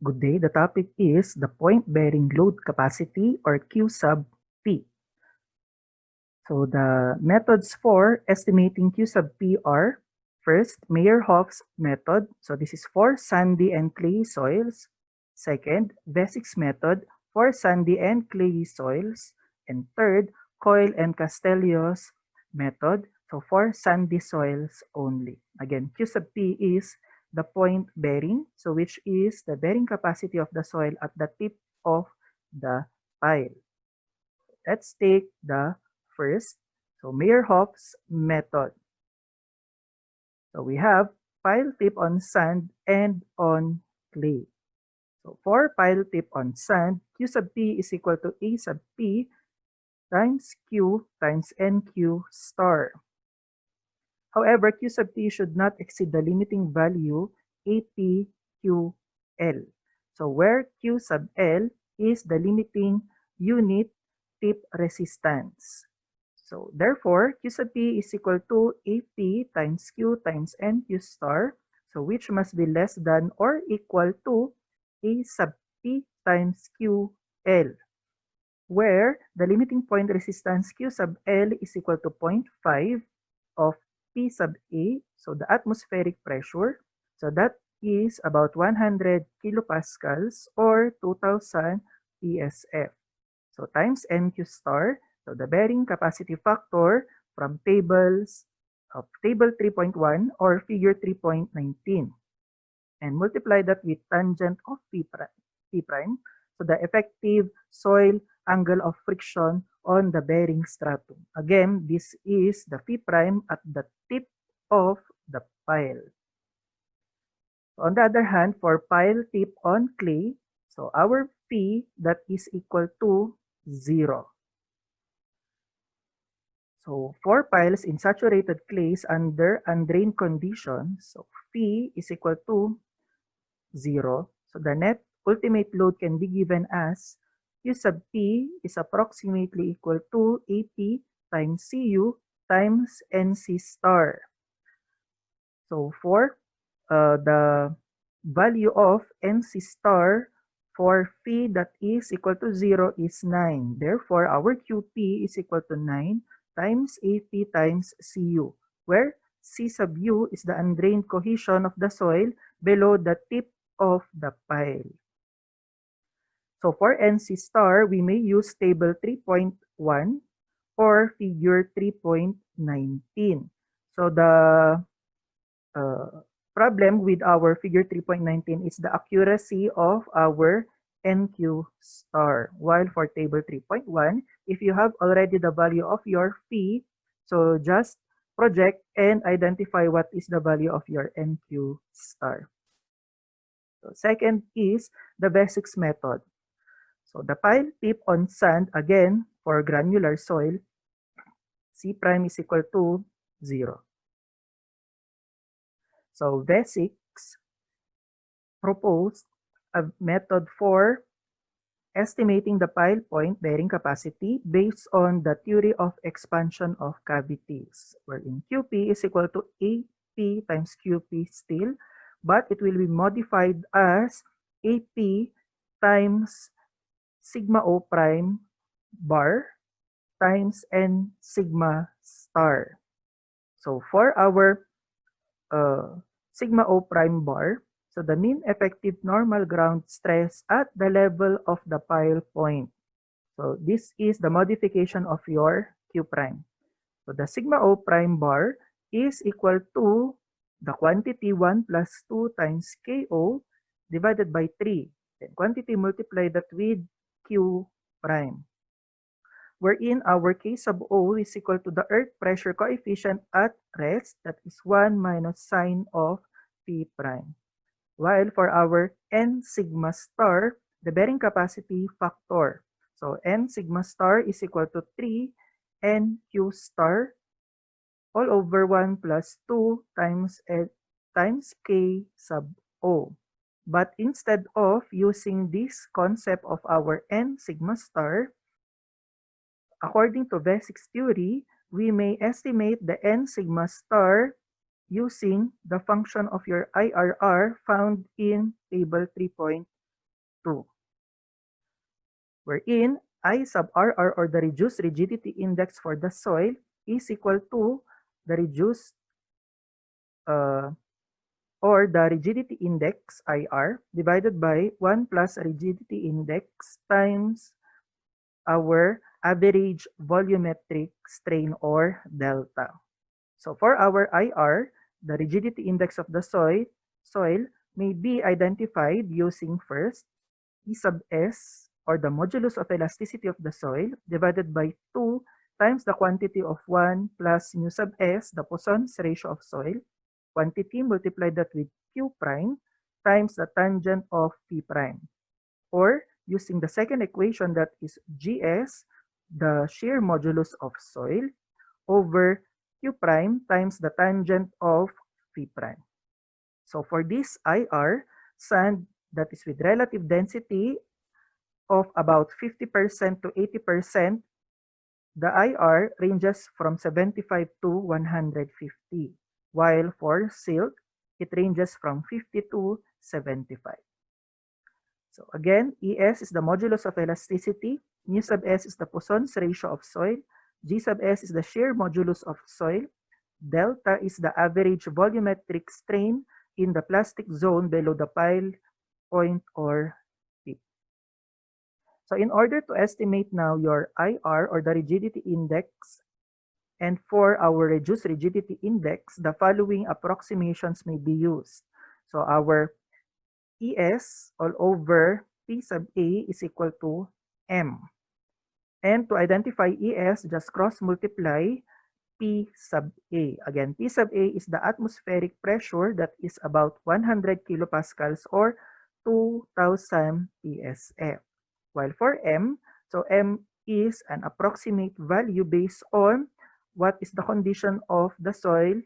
Good day. The topic is the point-bearing load capacity or Q sub P. So the methods for estimating Q sub P are first, Meyerhoff's method. So this is for sandy and clayey soils. Second, Vesik's method for sandy and clayey soils. And third, Coyle and Castello's method. So for sandy soils only. Again, Q sub P is the point bearing, so which is the bearing capacity of the soil at the tip of the pile. Let's take the first, so Meyerhoff's method. So we have pile tip on sand and on clay. So for pile tip on sand, Q sub P is equal to A sub P times Q times NQ star. However, Q sub P should not exceed the limiting value APQL. So where Q sub L is the limiting unit tip resistance. So therefore, Q sub P is equal to AP times Q times NQ star, so which must be less than or equal to A sub P times QL, where the limiting point resistance Q sub L is equal to 0.5 of P sub A, so the atmospheric pressure, so that is about 100 kilopascals or 2000 PSF. So times NQ star, so the bearing capacity factor from tables of table 3.1 or figure 3.19, and multiply that with tangent of P prime, so the effective soil angle of friction on the bearing stratum. Again, this is the P prime at the tip of the pile. On the other hand, for pile tip on clay, so our P that is equal to 0. So for piles in saturated clays under undrained conditions, so P is equal to 0. So the net ultimate load can be given as Q sub P is approximately equal to AP times CU times NC star. So for the value of NC star for P that is equal to 0 is 9. Therefore, our QP is equal to 9 times AP times CU, where C sub U is the undrained cohesion of the soil below the tip of the pile. So for NC star, we may use table 3.1 or figure 3.19. So the problem with our figure 3.19 is the accuracy of our NQ star. While for table 3.1, if you have already the value of your P, so just project and identify what is the value of your NQ star. So second is the Vesik's method. So the pile tip on sand, again, for granular soil, C prime is equal to 0. So Vesik's proposed a method for estimating the pile point bearing capacity based on the theory of expansion of cavities, wherein QP is equal to AP times QP still, but it will be modified as AP times sigma O prime bar times N sigma star. So for our sigma O prime bar, so the mean effective normal ground stress at the level of the pile point. So this is the modification of your Q prime. So the sigma O prime bar is equal to the quantity 1 plus 2 times KO divided by 3. Then quantity multiply that with Q prime, wherein our K sub O is equal to the earth pressure coefficient at rest, that is 1 minus sine of P prime. While for our N sigma star, the bearing capacity factor. So N sigma star is equal to 3 NQ star all over 1 plus 2 times K sub O. But instead of using this concept of our N sigma star, according to Vesik's theory, we may estimate the N sigma star using the function of your IRR found in table 3.19. 2, wherein I sub RR, or the reduced rigidity index for the soil, is equal to the reduced or the rigidity index IR divided by 1 plus rigidity index times our average volumetric strain, or delta. So for our IR, the rigidity index of the soil may be identified using first E sub S, or the modulus of elasticity of the soil, divided by 2 times the quantity of 1 plus mu sub S, the Poisson's ratio of soil, quantity, multiply that with Q prime times the tangent of P prime. Or using the second equation, that is GS, the shear modulus of soil, over Q prime times the tangent of P prime. So for this IR, sand that is with relative density of about 50% to 80%, the IR ranges from 75 to 150, while for silt, it ranges from 50 to 75. So again, ES is the modulus of elasticity, mu sub S is the Poisson's ratio of soil, G sub S is the shear modulus of soil, delta is the average volumetric strain in the plastic zone below the pile point or tip. So in order to estimate now your IR, or the rigidity index, and for our reduced rigidity index, the following approximations may be used. So our ES all over P sub A is equal to M. And to identify ES, just cross multiply P sub A. Again, P sub A is the atmospheric pressure, that is about 100 kilopascals, or 2000 PSF. While for M, so M is an approximate value based on what is the condition of the soil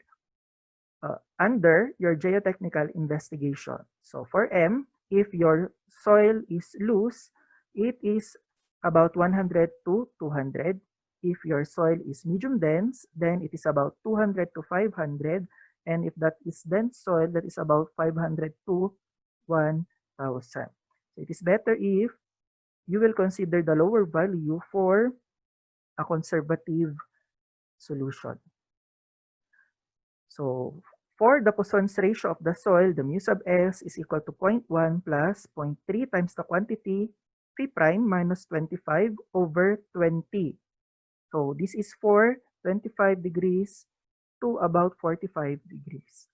under your geotechnical investigation. So for M, if your soil is loose, it is about 100 to 200. If your soil is medium dense, then it is about 200 to 500. And if that is dense soil, that is about 500 to 1000. So it is better if you will consider the lower value for a conservative solution. So for the Poisson's ratio of the soil, the mu sub S is equal to 0.1 plus 0.3 times the quantity Phi prime minus 25 over 20. So this is for 25 degrees to about 45 degrees.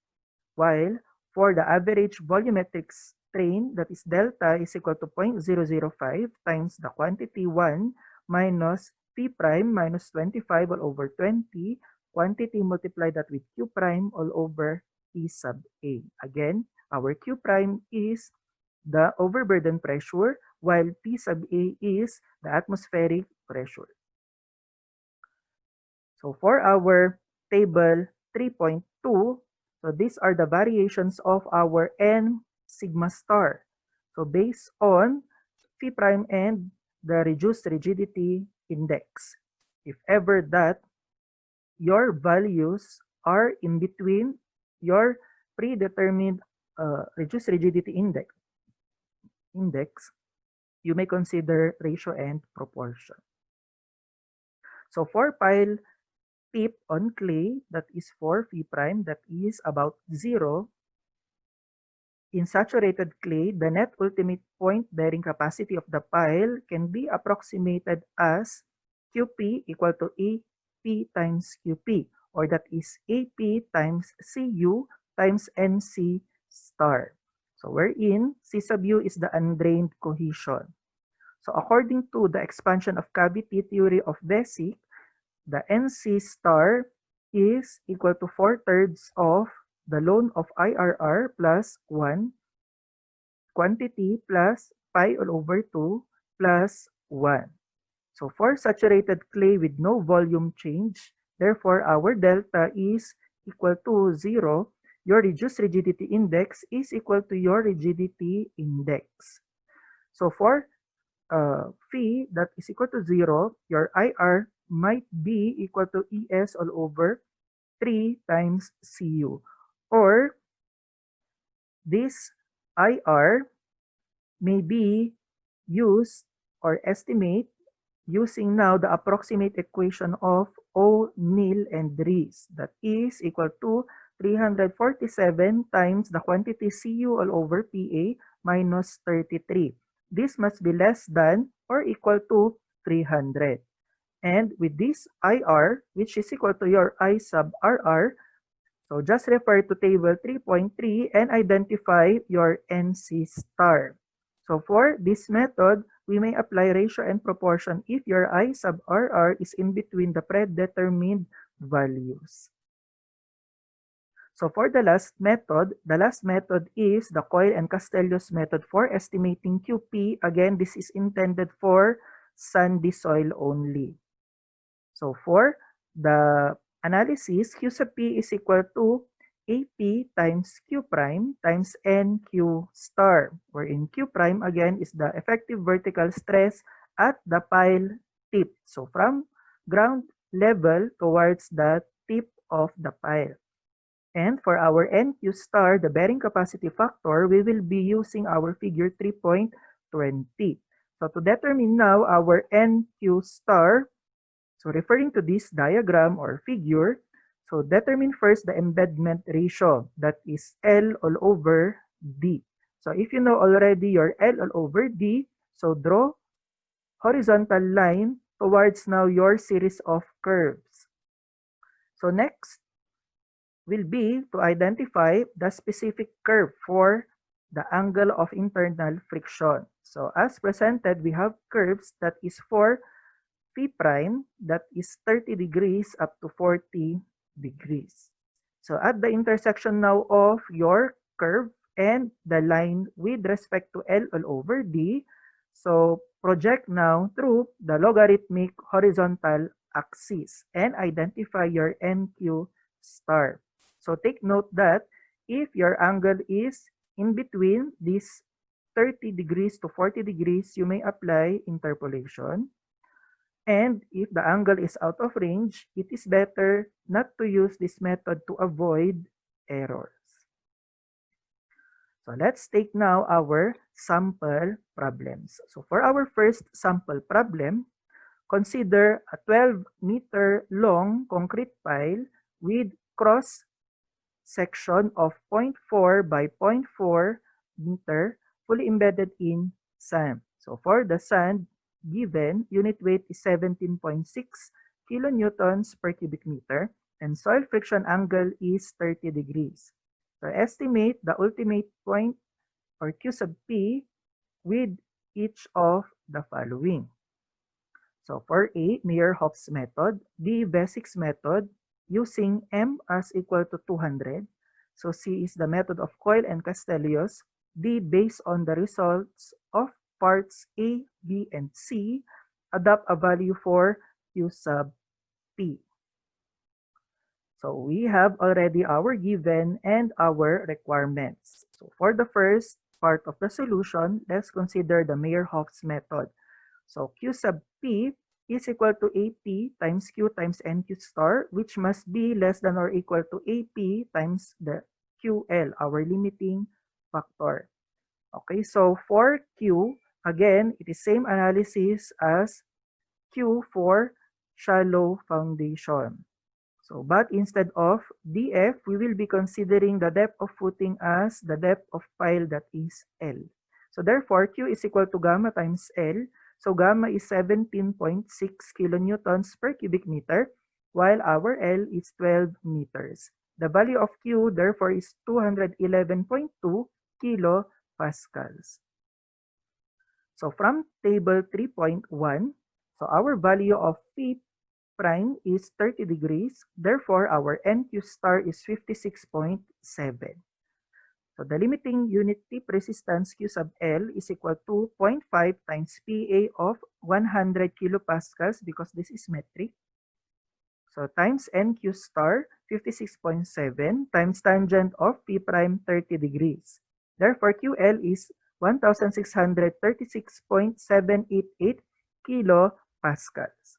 While for the average volumetric strain, that is delta, is equal to 0.005 times the quantity 1 minus P prime minus 25 all over 20, quantity multiply that with Q prime all over P sub A. Again, our Q prime is the overburden pressure, while P sub A is the atmospheric pressure. So for our table 3.2, so these are the variations of our N sigma star. So based on Phi prime and the reduced rigidity index. If ever that your values are in between your predetermined reduced rigidity index, you may consider ratio and proportion. So for pile tip on clay, that is for Phi prime, that is about 0. In saturated clay, the net ultimate point bearing capacity of the pile can be approximated as QP equal to AP times QP, or that is AP times CU times NC star. So wherein C sub U is the undrained cohesion. So according to the expansion of cavity theory of Basic, the NC star is equal to 4/3 of the lone of IRR plus 1 quantity plus pi all over 2 plus 1. So for saturated clay with no volume change, therefore our delta is equal to 0. Your reduced rigidity index is equal to your rigidity index. So for phi that is equal to 0, your IR might be equal to ES all over 3 times CU. Or this IR may be used or estimate using now the approximate equation of O'Neill and Rees. That is equal to 347 times the quantity Cu all over PA minus 33. This must be less than or equal to 300. And with this IR, which is equal to your I sub RR, so just refer to table 3.3 and identify your NC star. So for this method, we may apply ratio and proportion if your I sub RR is in between the predetermined values. So for the last method is the Coyle and Castellos method for estimating QP. Again, this is intended for sandy soil only. So for the analysis, Q sub P is equal to AP times Q prime times NQ star, wherein Q prime again is the effective vertical stress at the pile tip. So from ground level towards the tip of the pile. And for our NQ star, the bearing capacity factor, we will be using our figure 3.20. So to determine now our NQ star, so referring to this diagram or figure, so determine first the embedment ratio, that is L all over D. So if you know already your L all over D, so draw horizontal line towards now your series of curves. So next will be to identify the specific curve for the angle of internal friction. So as presented, we have curves that is for P prime that is 30 degrees up to 40 degrees. So at the intersection now of your curve and the line with respect to L all over D, so project now through the logarithmic horizontal axis and identify your NQ star. So take note that if your angle is in between these 30 degrees to 40 degrees, you may apply interpolation. And if the angle is out of range, it is better not to use this method to avoid errors. So let's take now our sample problems. So for our first sample problem, consider a 12-meter long concrete pile with cross section of 0.4 by 0.4 meter fully embedded in sand. So for the sand, given unit weight is 17.6 kilonewtons per cubic meter and soil friction angle is 30 degrees. So estimate the ultimate point or Q sub P with each of the following. So for A, Mayer-Hoff's method, B, Bessic's method, using M as equal to 200. So C is the method of Coyle and Castellos. D, based on the results of parts A, B, and C, adopt a value for Q sub P. So we have already our given and our requirements. So for the first part of the solution, let's consider the Mayer-Hoff's method. So Q sub P is equal to AP times Q times NQ star, which must be less than or equal to AP times the QL, our limiting factor. Okay, so for Q, again, it is same analysis as Q for shallow foundation. So, but instead of DF, we will be considering the depth of footing as the depth of pile, that is L. So therefore, Q is equal to gamma times L. So gamma is 17.6 kilonewtons per cubic meter, while our L is 12 meters. The value of Q, therefore, is 211.2 kilopascals. So from table 3.1, so our value of P prime is 30 degrees. Therefore, our NQ star is 56.7. So the limiting unit tip resistance Q sub L is equal to 0.5 times PA of 100 kilopascals because this is metric. So times NQ star 56.7 times tangent of P prime 30 degrees. Therefore, QL is 1,636.788 kilopascals.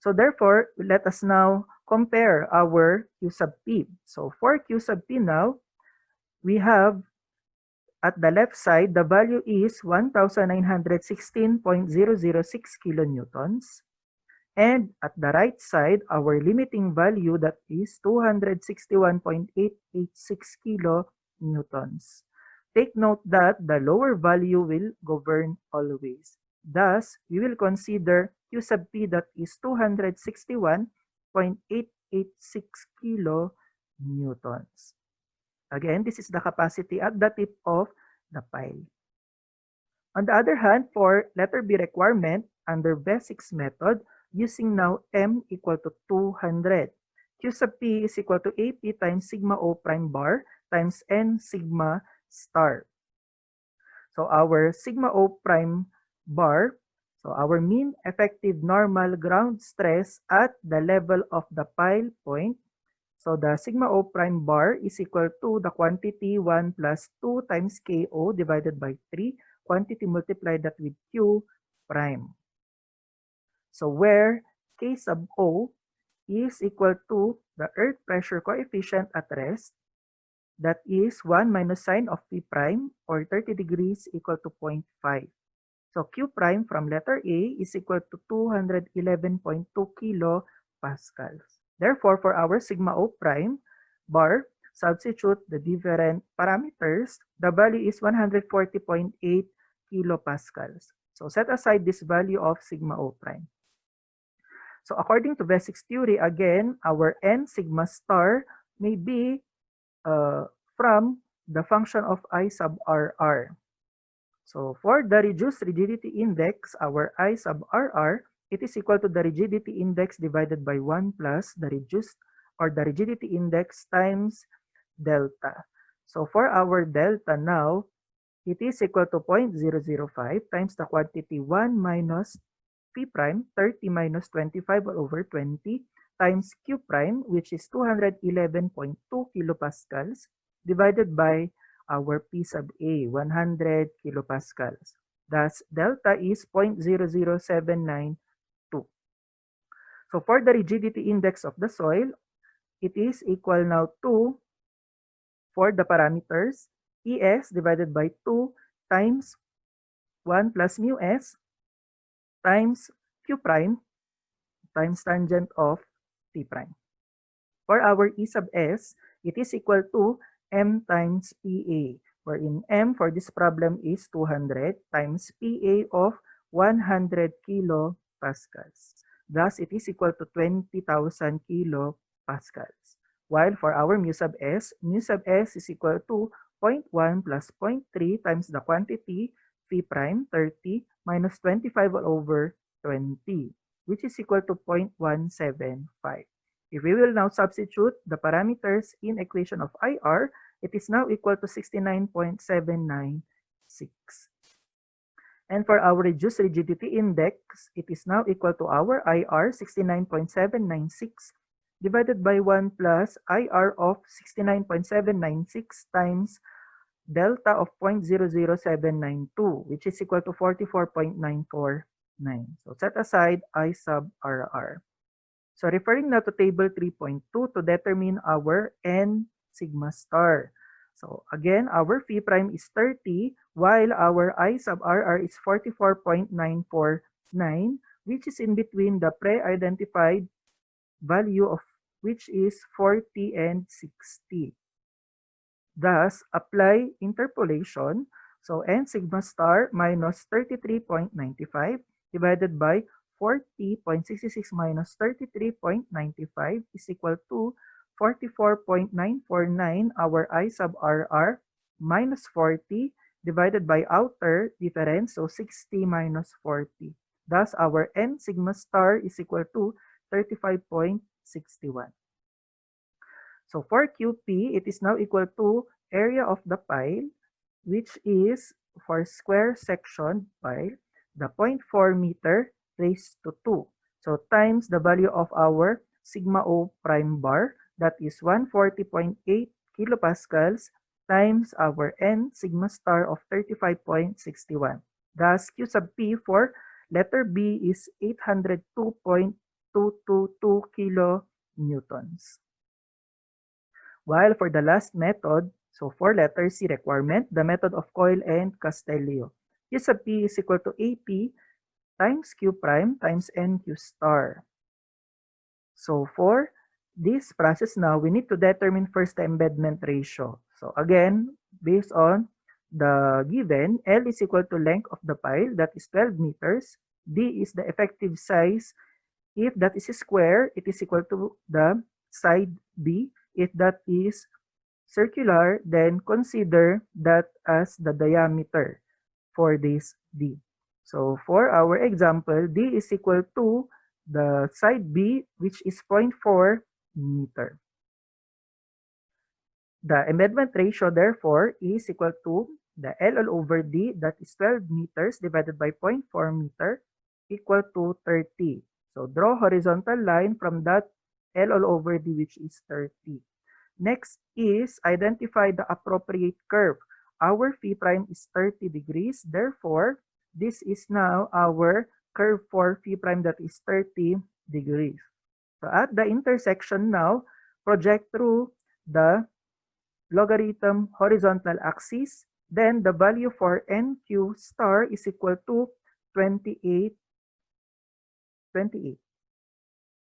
So therefore, let us now compare our Q sub P. So for Q sub P now, we have At the left side, the value is 1,916.006 kilonewtons. And at the right side, our limiting value, that is 261.886 kilonewtons. Take note that the lower value will govern always. Thus, we will consider Q sub P, that is 261.886 kilonewtons. Again, this is the capacity at the tip of the pile. On the other hand, for letter B requirement, under basics method, using now M equal to 200. Q sub P is equal to AP times sigma O prime bar times N sigma star. So our sigma O prime bar, so our mean effective normal ground stress at the level of the pile point. So the sigma O prime bar is equal to the quantity 1 plus 2 times KO divided by 3, quantity multiplied that with Q prime. So where K sub O is equal to the earth pressure coefficient at rest, that is 1 minus sine of P prime, or 30 degrees, equal to 0.5. So Q prime from letter A is equal to 211.2 kilopascals. Therefore, for our sigma O prime bar, substitute the different parameters. The value is 140.8 kilopascals. So set aside this value of sigma O prime. So according to basics theory, again, our N sigma star may be from the function of I sub RR. So for the reduced rigidity index, our I sub RR, it is equal to the rigidity index divided by 1 plus the reduced, or the rigidity index times delta. So for our delta now, it is equal to 0.005 times the quantity 1 minus P prime, 30 minus 25 over 20, times Q prime, which is 211.2 kilopascals, divided by our P sub A, 100 kilopascals. Thus, delta is 0.00792. So for the rigidity index of the soil, it is equal now to, for the parameters, ES divided by 2 times 1 plus mu S times Q prime times tangent of P prime. For our E sub S, it is equal to M times PA, wherein M for this problem is 200 times PA of 100 kilopascals. Thus, it is equal to 20,000 kilopascals. While for our mu sub S is equal to 0.1 plus 0.3 times the quantity P prime, 30, minus 25 all over 20, which is equal to 0.175. If we will now substitute the parameters in equation of IR, it is now equal to 69.796. And for our reduced rigidity index, it is now equal to our IR, 69.796, divided by 1 plus IR of 69.796 times delta of 0.00792, which is equal to 44.949. So set aside I sub RR. So referring now to table 3.2 to determine our N sigma star. So again, our phi prime is 30, while our I sub RR is 44.949, which is in between the pre-identified value of which is 40 and 60. Thus, apply interpolation. So N sigma star minus 33.95 divided by 40.66 minus 33.95 is equal to 44.949, our I sub RR, minus 40 divided by outer difference, so 60 minus 40. Thus, our N sigma star is equal to 35.61. So for QP, it is now equal to area of the pile, which is for square section pile, the 0.4 meter raised to 2. So times the value of our sigma O prime bar, that is 140.8 kilopascals, times our N sigma star of 35.61. Thus, Q sub P for letter B is 802.222 kilonewtons. While for the last method, So for letter C requirement, the method of Coyle and Castellio. Q sub P is equal to AP times Q prime times NQ star. So for this process now, we need to determine first the embedment ratio. So again, based on the given, L is equal to length of the pile, that is 12 meters. D is the effective size. If that is a square, it is equal to the side B. If that is circular, then consider that as the diameter for this D. So for our example, D is equal to the side B, which is 0.4 meter. The embedment ratio, therefore, is equal to the L all over D, that is 12 meters divided by 0.4 meter, equal to 30. So draw horizontal line from that L all over D, which is 30. Next is identify the appropriate curve. Our phi prime is 30 degrees. Therefore, this is now our curve for phi prime, that is 30 degrees. So at the intersection now, project through the logarithm horizontal axis. Then the value for NQ star is equal to 28.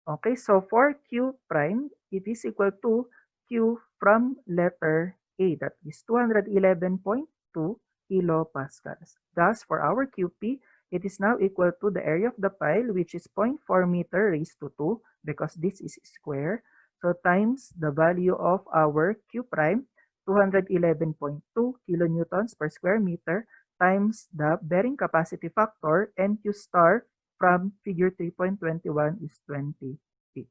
Okay, so for Q prime, it is equal to Q from letter A, that is 211.2 kilopascals. Thus, for our QP, it is now equal to the area of the pile, which is 0.4 meter raised to 2, because this is square. So times the value of our Q prime, 211.2 kilonewtons per square meter, times the bearing capacity factor, NQ star, from figure 3.21 is 20 P.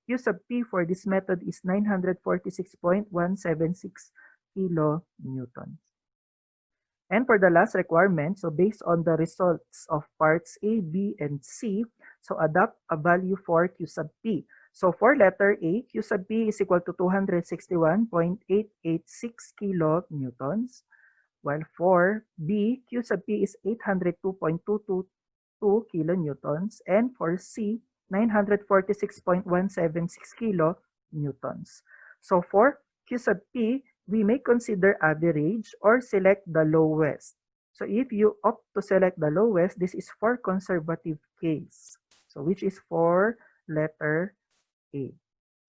Q sub P for this method is 946.176 kilonewtons. And for the last requirement, so based on the results of parts A, B, and C, so adopt a value for Q sub P. So for letter A, Q sub P is equal to 261.886 kilonewtons, while for B, Q sub P is 802.222 kilonewtons, and for C, 946.176 kilonewtons. So for Q sub P, we may consider average or select the lowest. So if you opt to select the lowest, this is for conservative case. So which is for letter A.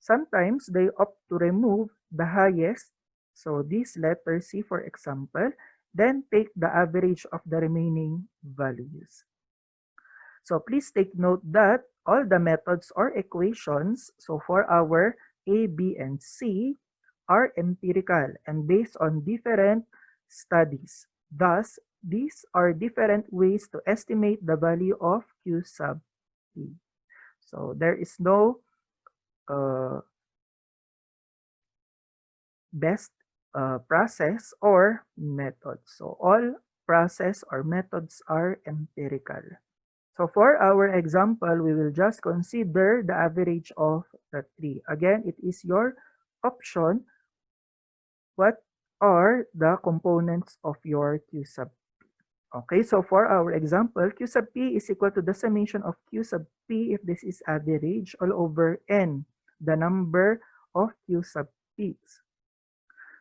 Sometimes they opt to remove the highest. So this letter C, for example, then take the average of the remaining values. So please take note that all the methods or equations, so for our A, B, and C, are empirical and based on different studies. Thus, these are different ways to estimate the value of Q sub P. So there is no best process or method. So all process or methods are empirical. So for our example, we will just consider the average of the three. Again, it is your option. What are the components of your Q sub P? Okay, so for our example, Q sub P is equal to the summation of Q sub P if this is average all over N, the number of Q sub P's.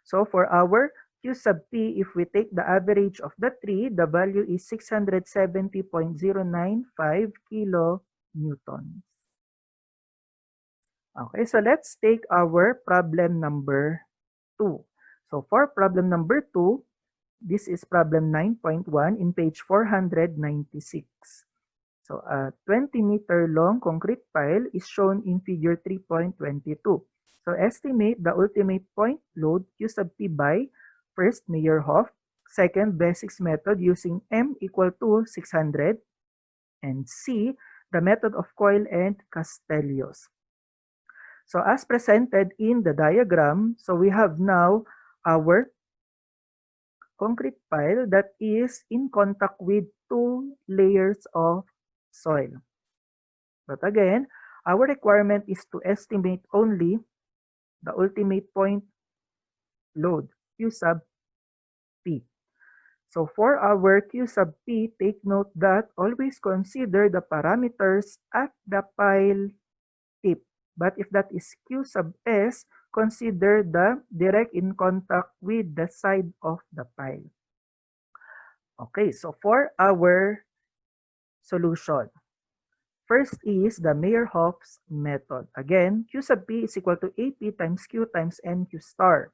So for our Q sub P, if we take the average of the three, the value is 670.095 kilonewtons. Okay, so let's take our problem number 2. So for problem number 2, this is problem 9.1 in page 496. So a 20-meter long concrete pile is shown in figure 3.22. So estimate the ultimate point load Q sub P by first Meyerhof, second basics method using M equal to 600, and C, the method of Coyle and Castellios. So as presented in the diagram, so we have now our concrete pile that is in contact with 2 layers of soil. But again, our requirement is to estimate only the ultimate point load, Q sub P. So for our Q sub P, take note that always consider the parameters at the pile tip. But if that is Q sub S, consider the direct in contact with the side of the pile. Okay, so for our solution, first is the Meyerhoff's method. Again, Q sub P is equal to AP times Q times NQ star,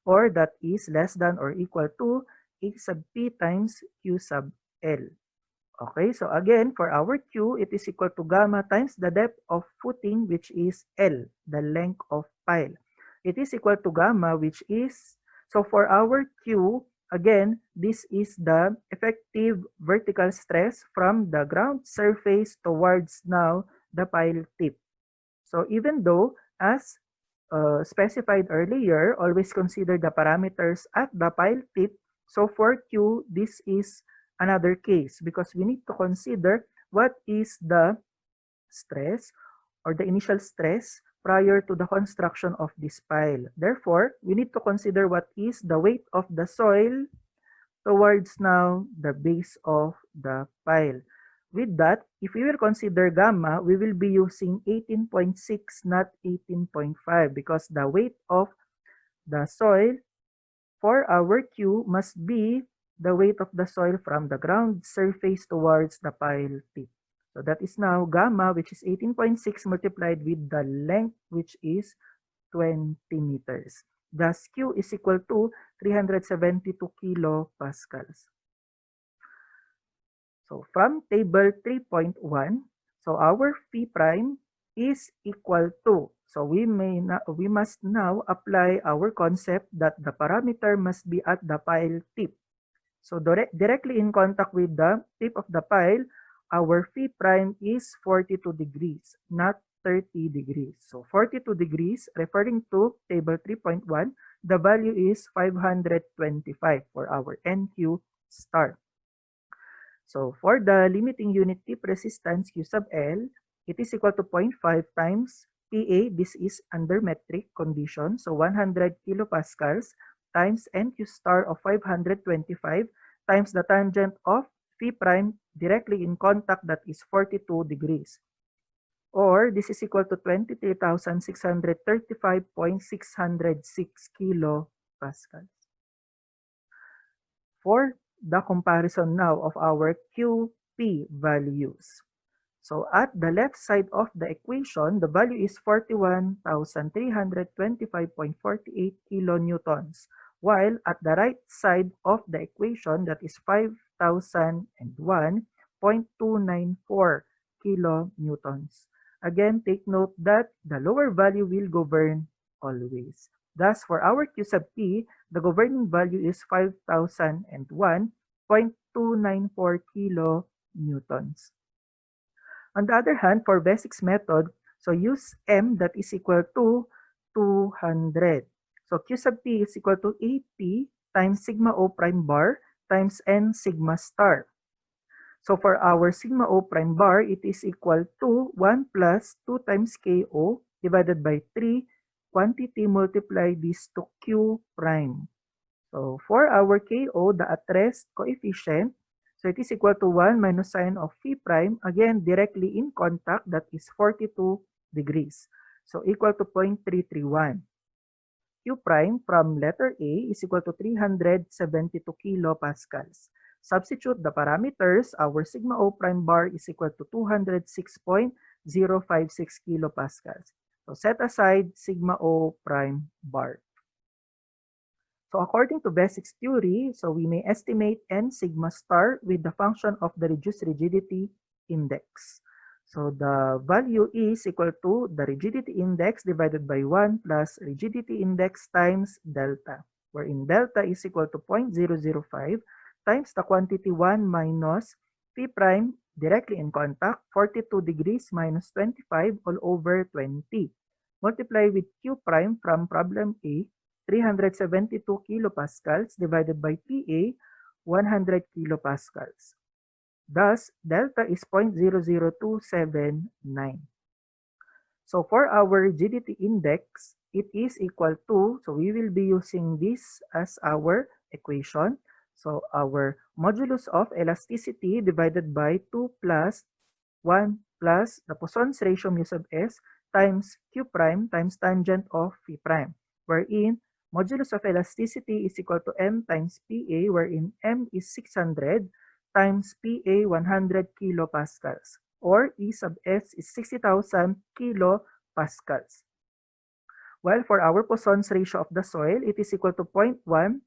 or that is less than or equal to A sub P times Q sub L. Okay, so again, for our Q, it is equal to gamma times the depth of footing, which is L, the length of pile. It is equal to gamma, which is, so for our Q, again, this is the effective vertical stress from the ground surface towards now the pile tip. So even though, as specified earlier, always consider the parameters at the pile tip. So for Q, this is another case because we need to consider what is the stress or the initial stress prior to the construction of this pile. Therefore, we need to consider what is the weight of the soil towards now the base of the pile. With that, if we will consider gamma, we will be using 18.6, not 18.5, because the weight of the soil for our Q must be the weight of the soil from the ground surface towards the pile tip. So that is now gamma, which is 18.6 multiplied with the length, which is 20 meters. Thus, Q is equal to 372 kilopascals. So from table 3.1, so our phi prime is equal to, so we must now apply our concept that the parameter must be at the pile tip. So directly in contact with the tip of the pile, our phi prime is 42 degrees, not 30 degrees. So 42 degrees, referring to table 3.1, the value is 525 for our NQ star. So for the limiting unit tip resistance Q sub L, it is equal to 0.5 times PA, this is under metric condition, so 100 kilopascals times NQ star of 525 times the tangent of phi prime directly in contact, that is 42 degrees. Or this is equal to 23,635.606 kilopascals. For the comparison now of our QP values. So at the left side of the equation, the value is 41,325.48 kilonewtons, while at the right side of the equation, that is 5,001.294 kilonewtons. Again, take note that the lower value will govern always. Thus, for our Q sub P, the governing value is 5,001.294 kilonewtons. On the other hand, for basics method, so use M that is equal to 200. So Q sub P is equal to AP times sigma O prime bar times N sigma star. So for our sigma O prime bar, it is equal to 1 plus 2 times KO divided by 3 quantity multiply this to Q prime. So for our KO, the at rest coefficient, so it is equal to 1 minus sine of phi prime, again directly in contact, that is 42 degrees. So equal to 0.331. Q prime from letter A is equal to 372 kilopascals. Substitute the parameters, our sigma O prime bar is equal to 206.056 kilopascals. So set aside sigma O prime bar. So according to basics theory, so we may estimate N sigma star with the function of the reduced rigidity index. So the value is equal to the rigidity index divided by 1 plus rigidity index times delta, wherein delta is equal to 0.005 times the quantity 1 minus phi prime directly in contact, 42 degrees minus 25 all over 20. Multiply with Q prime from problem A, 372 kilopascals divided by PA, 100 kilopascals. Thus, delta is 0.00279. So for our rigidity index, it is equal to, so we will be using this as our equation. So our modulus of elasticity divided by 2 plus 1 plus the Poisson's ratio mu sub S times Q prime times tangent of phi prime. wherein modulus of elasticity is equal to M times PA, wherein M is 600 times PA 100 kilopascals, or E sub S is 60,000 kilopascals. While for our Poisson's ratio of the soil, it is equal to 0.1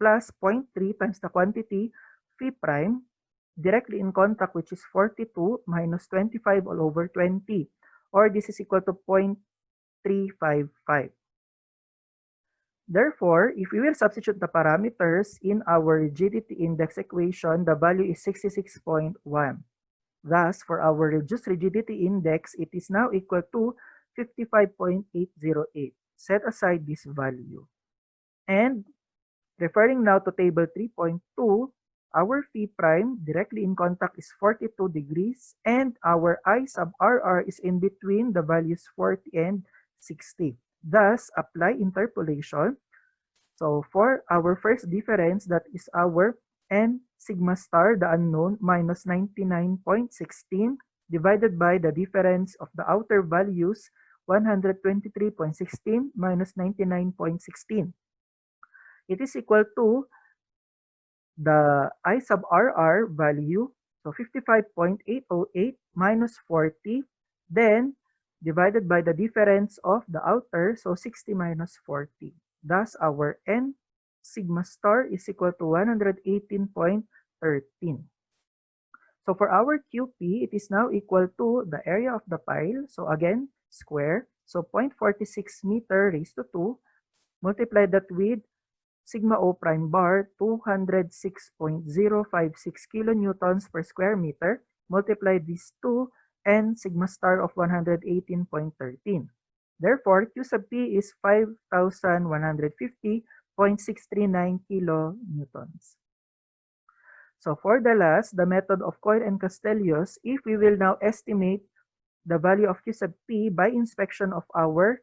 plus 0.3 times the quantity Phi prime directly in contact, which is 42 minus 25 all over 20, or this is equal to 0.355. Therefore, if we will substitute the parameters in our rigidity index equation, the value is 66.1. Thus, for our reduced rigidity index, it is now equal to 55.808. Set aside this value. And referring now to table 3.2, our Phi prime directly in contact is 42 degrees, and our I sub RR is in between the values 40 and 60. Thus, apply interpolation. So for our first difference, that is our N sigma star, the unknown, minus 99.16 divided by the difference of the outer values, 123.16 minus 99.16. It is equal to the I sub RR value, so 55.808 minus 40, then divided by the difference of the outer, so 60 minus 40. Thus, our N sigma star is equal to 118.13. So for our QP, it is now equal to the area of the pile, so again, square, so 0.46 meter raised to 2, multiply that with sigma O prime bar, 206.056 kilonewtons per square meter, multiply these two, and sigma star of 118.13. Therefore, Q sub P is 5,150.639 kilonewtons. So for the last, the method of Coyle and Castellius, if we will now estimate the value of Q sub P by inspection of our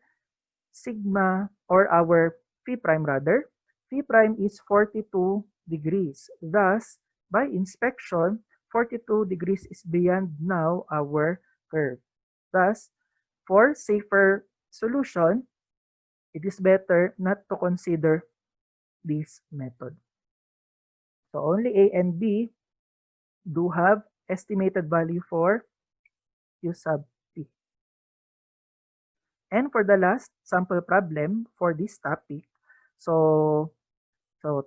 sigma, or our Phi prime rather, Phi prime is 42 degrees. Thus, by inspection, 42 degrees is beyond now our curve. Thus, for safer solution, it is better not to consider this method. So only A and B do have estimated value for Q sub P. And for the last sample problem for this topic, so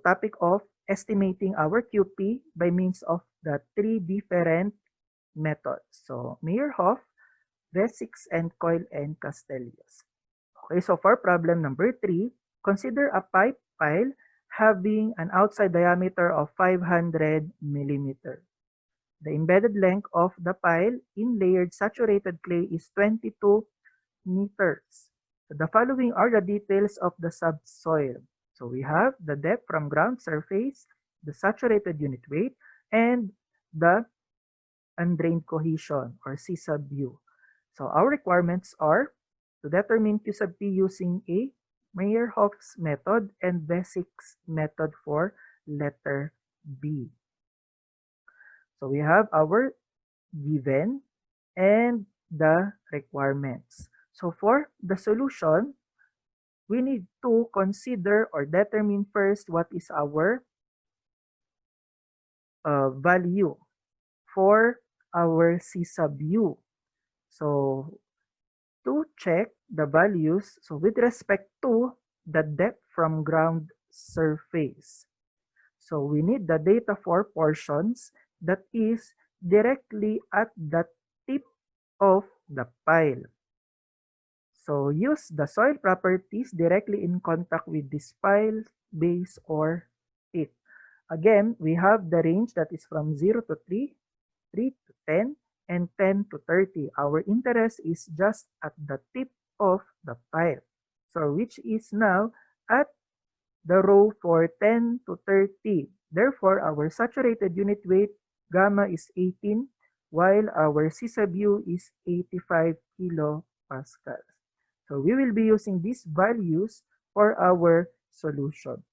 topic of estimating our QP by means of the three different methods. So Meyerhof, Vesics, and Coyle and Castellius. Okay, so for problem number 3, consider a pipe pile having an outside diameter of 500 millimeter. The embedded length of the pile in layered saturated clay is 22 meters. So the following are the details of the subsoil. So we have the depth from ground surface, the saturated unit weight, and the undrained cohesion, or C sub U. So our requirements are to determine Q sub P using a Meyerhoff's method and Vesics method for letter B. So we have our given and the requirements. So for the solution, we need to consider or determine first what is our value for our C sub U. So to check the values, so with respect to the depth from ground surface, so we need the data for portions that is directly at the tip of the pile. So use the soil properties directly in contact with this pile, base, or tip. Again, we have the range that is from 0 to 3, 3 to 10, and 10 to 30. Our interest is just at the tip of the pile. So which is now at the row for 10 to 30. Therefore, our saturated unit weight gamma is 18, while our C sub U is 85 kilopascals. So we will be using these values for our solution.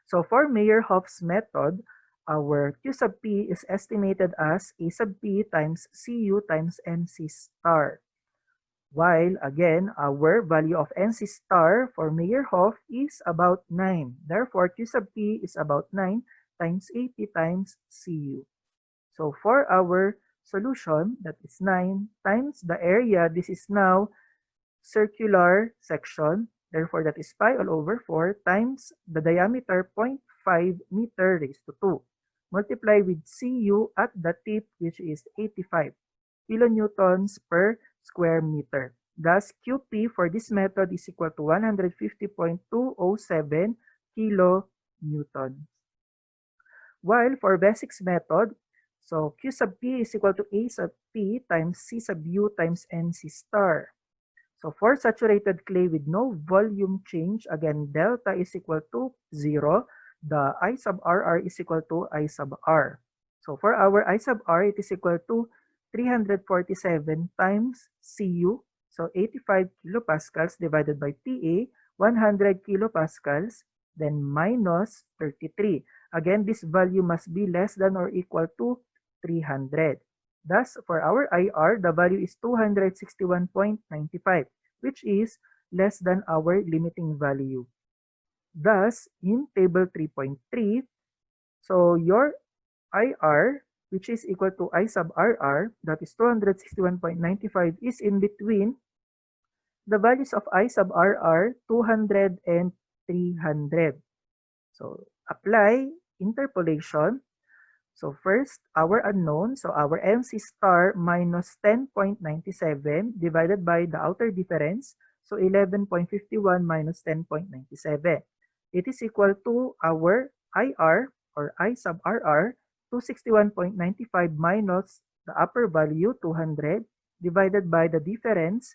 So for Meyerhoff's method, our Q sub P is estimated as A sub P times CU times MC star. While again, our value of NC star for Meyerhof is about 9. Therefore, Q sub P is about 9 times 80 times Cu. So for our solution, that is 9 times the area. This is now circular section. Therefore, that is pi all over 4 times the diameter 0.5 meter raised to 2. Multiply with Cu at the tip, which is 85 kilonewtons per square meter. Thus, Qp for this method is equal to 150.207 kilonewtons. While for basics method, so Q sub P is equal to A sub P times C sub U times NC star. So for saturated clay with no volume change, again, delta is equal to 0. The I sub RR is equal to I sub R. So for our I sub R, it is equal to 347 times Cu. So 85 kilopascals divided by PA, 100 kilopascals, then minus 33. Again, this value must be less than or equal to 300. Thus, for our IR, the value is 261.95, which is less than our limiting value. Thus, in table 3.3, so your IR, which is equal to I sub RR, that is 261.95, is in between the values of I sub RR, 200 and 300. So, apply interpolation. So first, our unknown, so our MC star minus 10.97 divided by the outer difference, so 11.51 minus 10.97. It is equal to our IR or I sub RR, 261.95 minus the upper value, 200, divided by the difference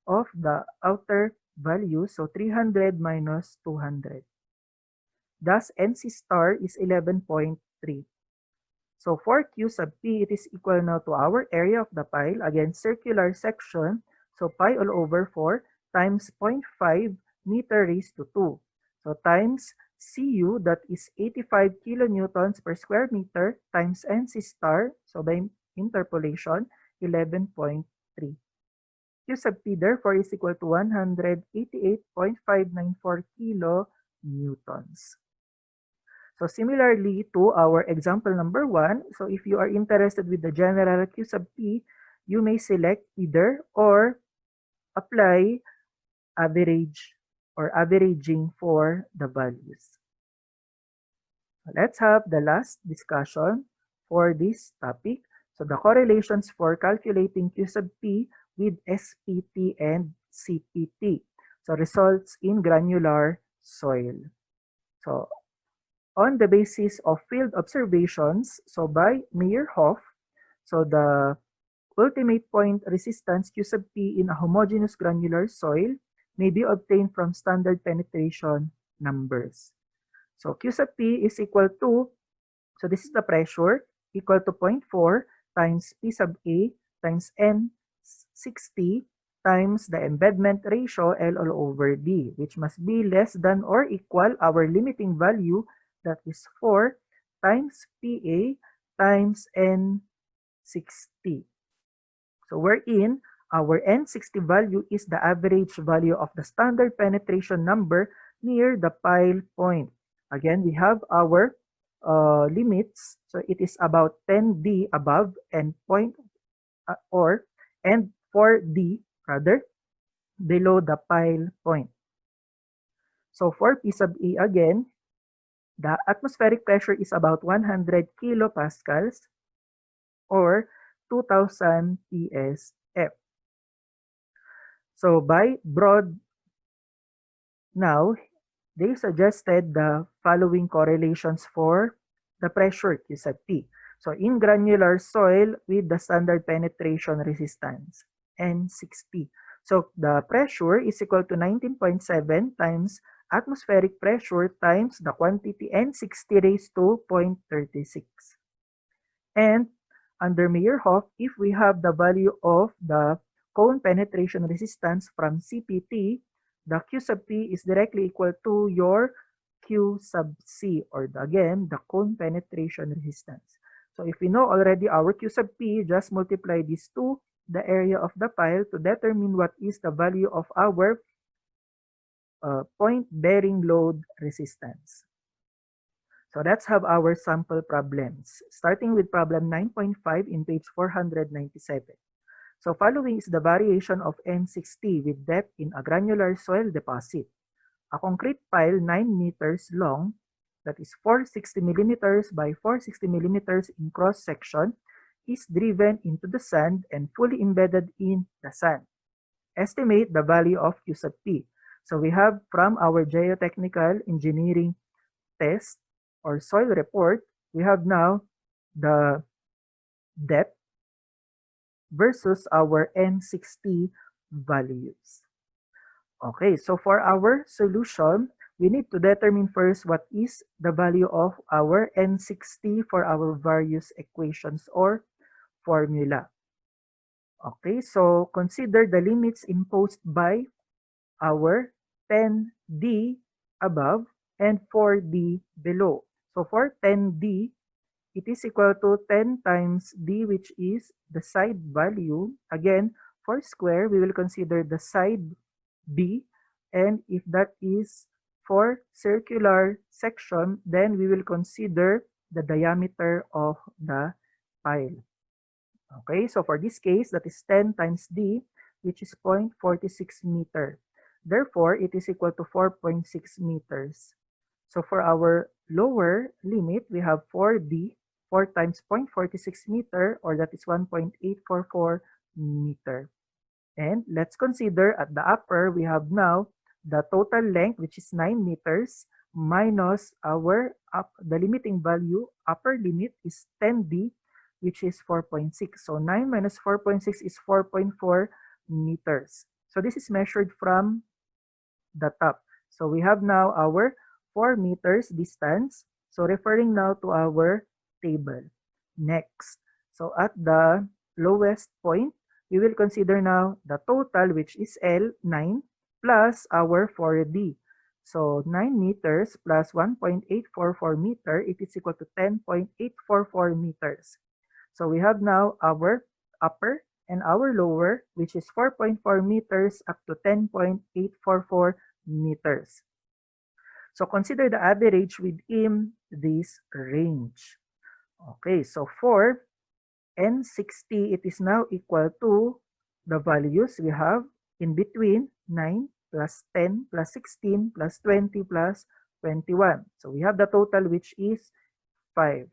of the outer value, so 300 minus 200. Thus, NC star is 11.3. So for Q sub P, it is equal now to our area of the pile, again, circular section, so pi all over 4 times 0.5 meter raised to 2. So times Cu, that is 85 kilonewtons per square meter, times NC star, so by interpolation, 11.3. Q sub P therefore is equal to 188.594 kilonewtons. So similarly to our example number 1, so if you are interested with the general Q sub P, you may select either or apply average or averaging for the values. Let's have the last discussion for this topic. So the correlations for calculating Q sub P with SPT and CPT. So results in granular soil. So on the basis of field observations, so by Meyerhof, so the ultimate point resistance Q sub P in a homogeneous granular soil may be obtained from standard penetration numbers. So Q sub P is equal to, so this is the pressure, equal to 0.4 times P sub A times N60 times the embedment ratio L all over D, which must be less than or equal our limiting value, that is 4 times PA times N60. So wherein our N60 value is the average value of the standard penetration number near the pile point. Again, we have our limits. So it is about 10D above and and 4D rather below the pile point. So for P sub E again, the atmospheric pressure is about 100 kilopascals or 2000 psf. So by broad now, they suggested the following correlations for the pressure Q sub P. So in granular soil with the standard penetration resistance, N60. So the pressure is equal to 19.7 times atmospheric pressure times the quantity N60 raised to 0.36. And under Meyerhof, if we have the value of the cone penetration resistance from CPT, the Q sub P is directly equal to your Q sub C, or again, the cone penetration resistance. So if we know already our Q sub P, just multiply these two the area of the pile to determine what is the value of our point bearing load resistance. So let's have our sample problems, starting with problem 9.5 in page 497. So following is the variation of N60 with depth in a granular soil deposit. A concrete pile 9 meters long, that is 460 millimeters by 460 millimeters in cross section, is driven into the sand and fully embedded in the sand. Estimate the value of Q sub P. So we have from our geotechnical engineering test or soil report, we have now the depth versus our N60 values. Okay, so for our solution, we need to determine first what is the value of our N60 for our various equations or formula. Okay, so consider the limits imposed by our 10D above and 4D below. So for 10D, it is equal to 10 times D, which is the side value. Again, for square, we will consider the side B. And if that is for circular section, then we will consider the diameter of the pile. Okay, so for this case, that is 10 times D, which is 0.46 meter. Therefore, it is equal to 4.6 meters. So for our lower limit, we have 4D, 4 times 0.46 meter, or that is 1.844 meter. And let's consider at the upper, we have now the total length, which is 9 meters, minus our the limiting value, upper limit is 10D, which is 4.6. So 9 minus 4.6 is 4.4 meters. So this is measured from the top. So we have now our 4 meters distance. So referring now to our table. Next, so at the lowest point, we will consider now the total, which is L, 9, plus our 4D. So 9 meters plus 1.844 meter, it is equal to 10.844 meters. So we have now our upper and our lower, which is 4.4 meters up to 10.844 meters. So consider the average within this range. Okay, so for N60, it is now equal to the values we have in between 9 plus 10 plus 16 plus 20 plus 21. So we have the total, which is 5.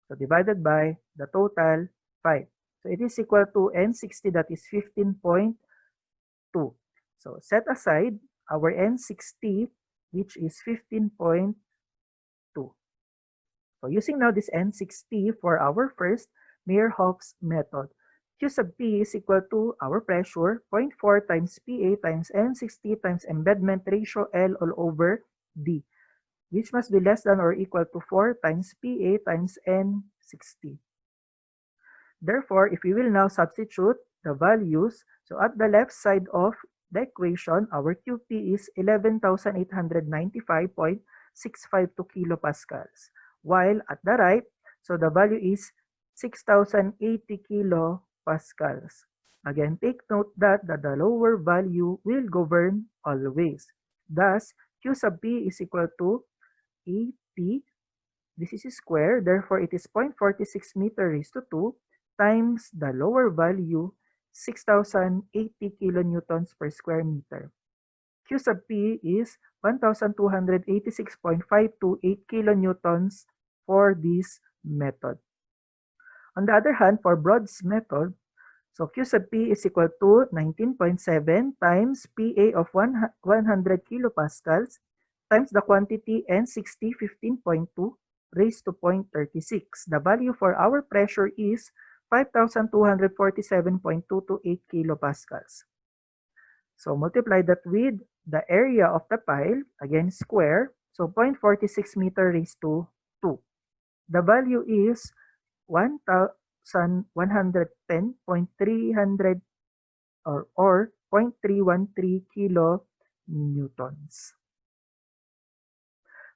So divided by the total 5. So it is equal to N60, that is 15.2. So set aside our N60, which is 15.2. So using now this N60 for our first Meyerhoff's method, Q sub P is equal to our pressure, 0.4 times PA times N60 times embedment ratio L all over D, which must be less than or equal to 4 times PA times N60. Therefore, if we will now substitute the values, so at the left side of the equation, our QP is 11,895.652 kilopascals. While at the right, so the value is 6,080 kilopascals. Again, take note that the lower value will govern always. Thus, Q sub P is equal to AP, this is square, therefore it is 0.46 meter raised to 2 times the lower value, 6,080 kilonewtons per square meter. Q sub P is 1,286.528 kilonewtons for this method. On the other hand, for Broad's method, so Q sub P is equal to 19.7 times PA of 100 kilopascals times the quantity N60, 15.2 raised to 0.36. The value for our pressure is 5,247.228 kilopascals. So multiply that with the area of the pile, again square, so 0.46 meter raised to 2. The value is 1,110.300 or 0.313 kilonewtons.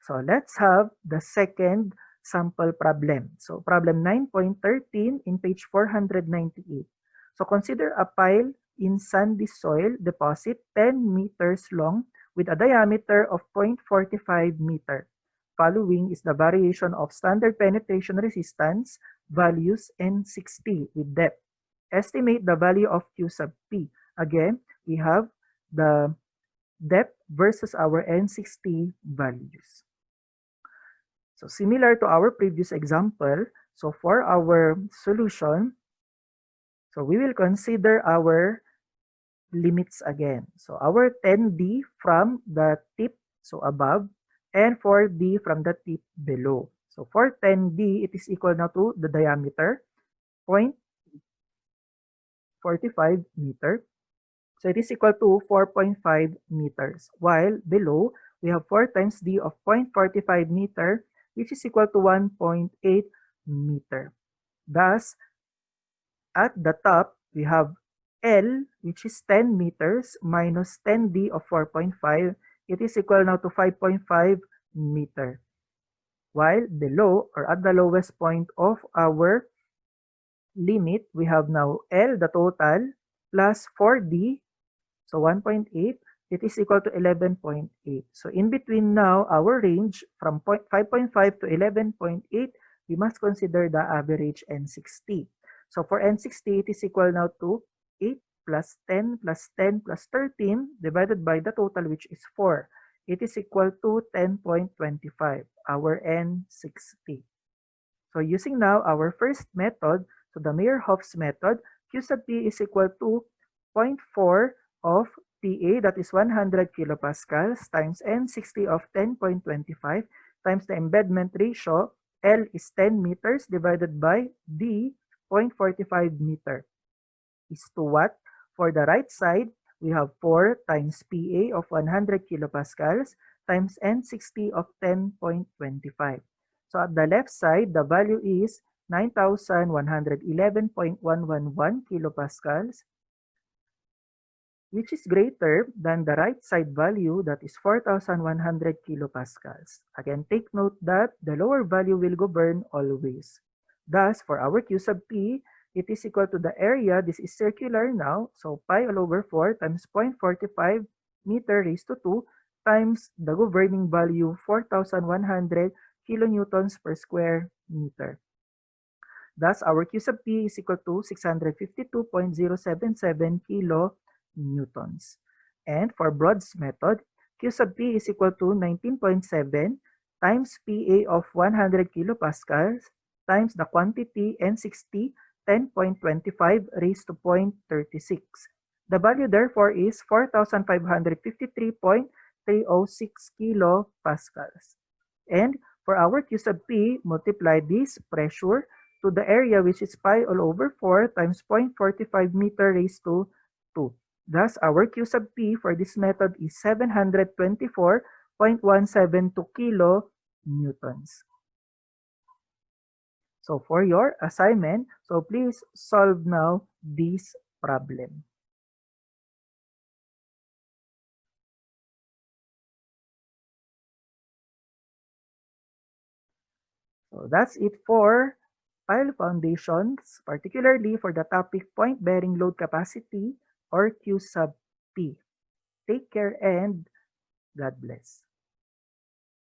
So let's have the second sample problem. So problem 9.13 in page 498. So consider a pile in sandy soil deposit 10 meters long with a diameter of 0.45 meter. Following is the variation of standard penetration resistance values N60 with depth. Estimate the value of Q sub P. Again, we have the depth versus our N60 values. So similar to our previous example, so for our solution, so we will consider our limits again. So our 10D from the tip, so above, and 4D from the tip below. So for 10D, it is equal now to the diameter, 0.45 meter. So it is equal to 4.5 meters. While below, we have 4 times D of 0.45 meter, which is equal to 1.8 meter. Thus, at the top, we have L, which is 10 meters, minus 10D of 4.5. It is equal now to 5.5 meter. While below, or at the lowest point of our limit, we have now L, the total, plus 4D, so 1.8, it is equal to 11.8. So in between now, our range from 5.5 to 11.8, we must consider the average N60. So for N60, it is equal now to 8 plus 10 plus 10 plus 13 divided by the total, which is 4. It is equal to 10.25, our N60. So using now our first method, so the Meyerhoff's method, Q sub P is equal to 0.4 of PA, that is 100 kilopascals, times N60 of 10.25, times the embedment ratio, L is 10 meters, divided by D, 0.45 meter, is to what? For the right side, we have 4 times PA of 100 kilopascals, times N60 of 10.25. So at the left side, the value is 9,111.111 kilopascals, which is greater than the right side value, that is 4,100 kilopascals. Again, take note that the lower value will govern always. Thus, for our Q sub P, it is equal to the area. This is circular now, so pi all over 4 times 0.45 meter raised to 2 times the governing value, 4,100 kilonewtons per square meter. Thus, our Q sub P is equal to 652.077 kilonewtons. And for Broad's method, Q sub P is equal to 19.7 times PA of 100 kilopascals times the quantity N60, 10.25 raised to 0.36. The value therefore is 4,553.306 kilopascals. And for our Q sub P, multiply this pressure to the area, which is pi all over 4 times 0.45 meter raised to 2. Thus, our Q sub P for this method is 724.172 kilonewtons. So for your assignment, so please solve now this problem. So that's it for pile foundations, particularly for the topic point bearing load capacity or Q sub P. Take care and God bless.